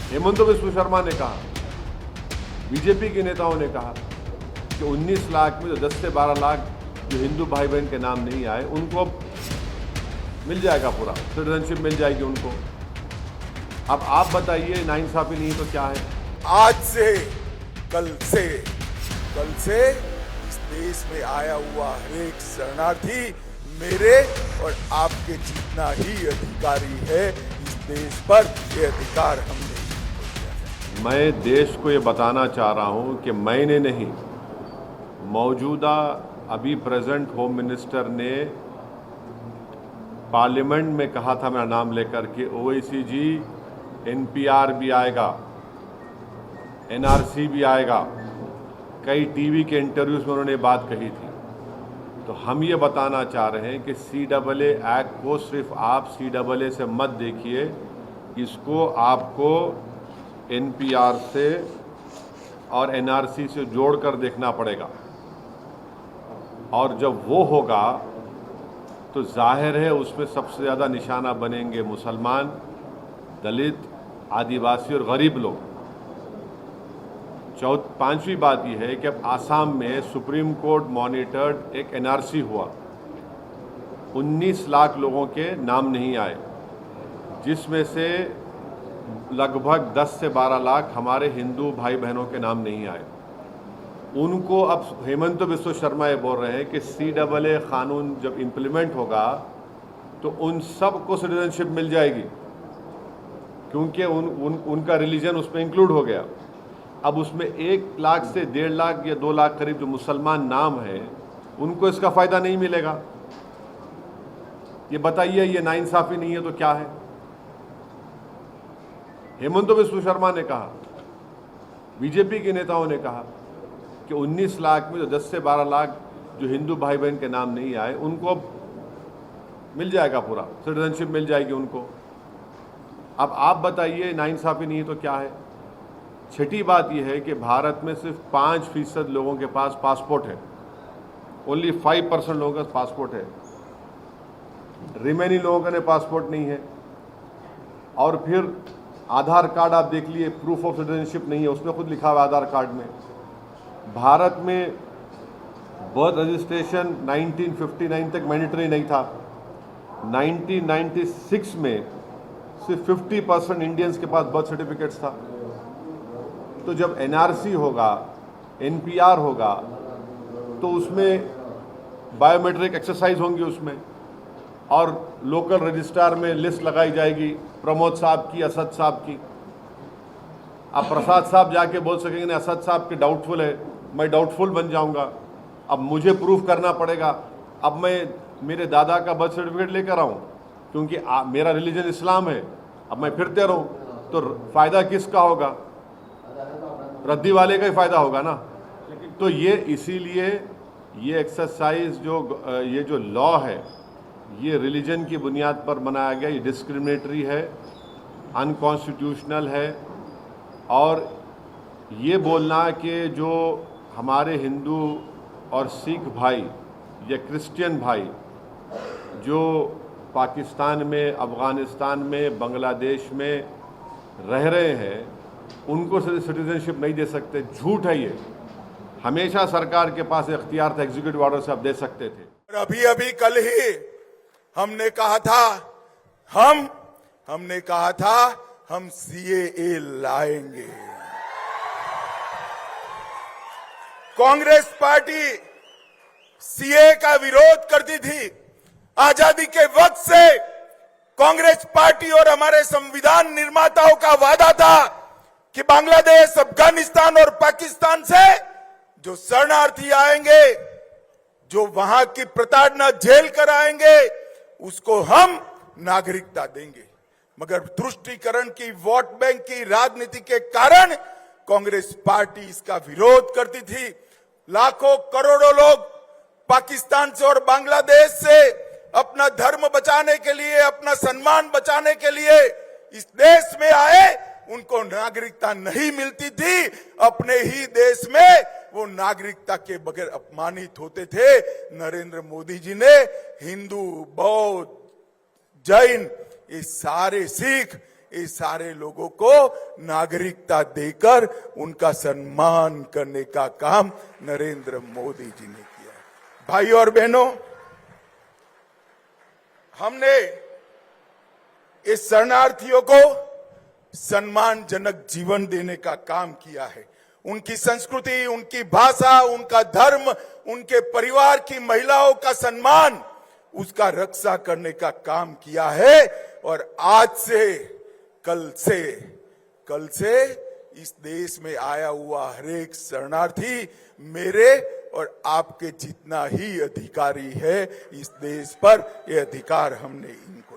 हेमंत बिस्व शर्मा ने कहा, बीजेपी के नेताओं ने कहा कि 19 लाख में जो 10 से 12 लाख जो हिंदू भाई बहन के नाम नहीं आए उनको अब मिल जाएगा, पूरा सिटीजनशिप मिल जाएगी उनको। अब आप बताइए, नाइंसाफी नहीं तो क्या है? आज से कल से इस देश में आया हुआ हर एक शरणार्थी मेरे और आपके जितना ही अधिकारी है इस देश पर, ये अधिकार हमने। मैं देश को ये बताना चाह रहा हूं कि मैंने नहीं, मौजूदा अभी प्रेजेंट होम मिनिस्टर ने पार्लियामेंट में कहा था मेरा नाम लेकर के ओवैसी जी एनपीआर भी आएगा, एनआरसी भी आएगा। कई टीवी के इंटरव्यूज में उन्होंने बात कही थी। तो हम ये बताना चाह रहे हैं कि सीएए एक्ट को सिर्फ आप सीएए से मत देखिए, इसको आपको एनपीआर से और एनआरसी से जोड़कर देखना पड़ेगा। और जब वो होगा तो जाहिर है उसमें सबसे ज़्यादा निशाना बनेंगे मुसलमान, दलित, आदिवासी और गरीब लोग। पांचवी बात यह है कि अब आसाम में सुप्रीम कोर्ट मॉनिटर्ड एक एनआरसी हुआ, 19 लाख लोगों के नाम नहीं आए, जिसमें से लगभग 10 से 12 लाख हमारे हिंदू भाई बहनों के नाम नहीं आए। उनको अब हेमंत बिस्व शर्मा ये बोल रहे हैं कि सीएए कानून जब इम्प्लीमेंट होगा तो उन सब को सिटीजनशिप मिल जाएगी, क्योंकि उनका रिलीजन उसमें इंक्लूड हो गया। अब उसमें 1 लाख से 1.5 लाख या 2 लाख करीब जो मुसलमान नाम है उनको इसका फायदा नहीं मिलेगा। ये बताइए, ये नाइंसाफी नहीं है तो क्या है? हेमंत बिस्व शर्मा ने कहा, बीजेपी के नेताओं ने कहा कि 19 लाख में जो 10 से 12 लाख जो हिंदू भाई बहन के नाम नहीं आए उनको अब मिल जाएगा, पूरा सिटीजनशिप मिल जाएगी उनको। अब आप बताइए, नाइंसाफी नहीं है तो क्या है? छठी बात यह है कि भारत में सिर्फ 5% लोगों के पास पासपोर्ट है, ओनली 5% लोगों का पासपोर्ट है, रिमेनिंग लोगों का पासपोर्ट नहीं है। और फिर आधार कार्ड आप देख लिए, प्रूफ ऑफ सिटीजनशिप नहीं है, उसमें खुद लिखा हुआ आधार कार्ड में। भारत में बर्थ रजिस्ट्रेशन 1959 तक मैंडेटरी नहीं था, 1996 में सिर्फ 50% इंडियंस के पास बर्थ सर्टिफिकेट्स था। तो जब एनआरसी होगा, एनपीआर होगा, तो उसमें बायोमेट्रिक एक्सरसाइज होंगी उसमें, और लोकल रजिस्ट्रार में लिस्ट लगाई जाएगी प्रमोद साहब की, असद साहब की। अब प्रसाद साहब जाके बोल सकेंगे नहीं, असद साहब के डाउटफुल है, मैं डाउटफुल बन जाऊंगा, अब मुझे प्रूफ करना पड़ेगा। अब मैं मेरे दादा का बर्थ सर्टिफिकेट लेकर आऊँ क्योंकि मेरा रिलीजन इस्लाम है, अब मैं फिरते रहूँ तो फ़ायदा किसका होगा? रद्दी वाले का ही फ़ायदा होगा ना। तो ये इसीलिए ये एक्सरसाइज ये जो लॉ है ये रिलीजन की बुनियाद पर बनाया गया, ये डिस्क्रिमिनेटरी है, अनकॉन्स्टिट्यूशनल है। और ये बोलना कि जो हमारे हिंदू और सिख भाई या क्रिश्चियन भाई जो पाकिस्तान में, अफ़गानिस्तान में, बांग्लादेश में रह रहे हैं उनको सिटीजनशिप नहीं दे सकते, झूठ है ये। हमेशा सरकार के पास इख्तियार था, एग्जीक्यूटिव ऑर्डर से आप दे सकते थे। और अभी कल ही हमने कहा था हम सीएए लाएंगे। कांग्रेस पार्टी सीएए का विरोध करती थी। आजादी के वक्त से कांग्रेस पार्टी और हमारे संविधान निर्माताओं का वादा था कि बांग्लादेश, अफगानिस्तान और पाकिस्तान से जो शरणार्थी आएंगे, जो वहां की प्रताड़ना झेल कर आएंगे, उसको हम नागरिकता देंगे। मगर तुष्टीकरण की, वोट बैंक की राजनीति के कारण कांग्रेस पार्टी इसका विरोध करती थी। लाखों करोड़ों लोग पाकिस्तान से और बांग्लादेश से अपना धर्म बचाने के लिए, अपना सम्मान बचाने के लिए इस देश में आए, उनको नागरिकता नहीं मिलती थी। अपने ही देश में वो नागरिकता के बगैर अपमानित होते थे। नरेंद्र मोदी जी ने हिंदू, बौद्ध, जैन, ये सारे सिख ये सारे लोगों को नागरिकता देकर उनका सम्मान करने का काम नरेंद्र मोदी जी ने किया है। भाई और बहनों, हमने इस शरणार्थियों को सम्मानजनक जीवन देने का काम किया है। उनकी संस्कृति, उनकी भाषा, उनका धर्म, उनके परिवार की महिलाओं का सम्मान, उसका रक्षा करने का काम किया है। और आज से, कल से इस देश में आया हुआ हर एक शरणार्थी मेरे और आपके जितना ही अधिकारी है इस देश पर। ये अधिकार हमने इनको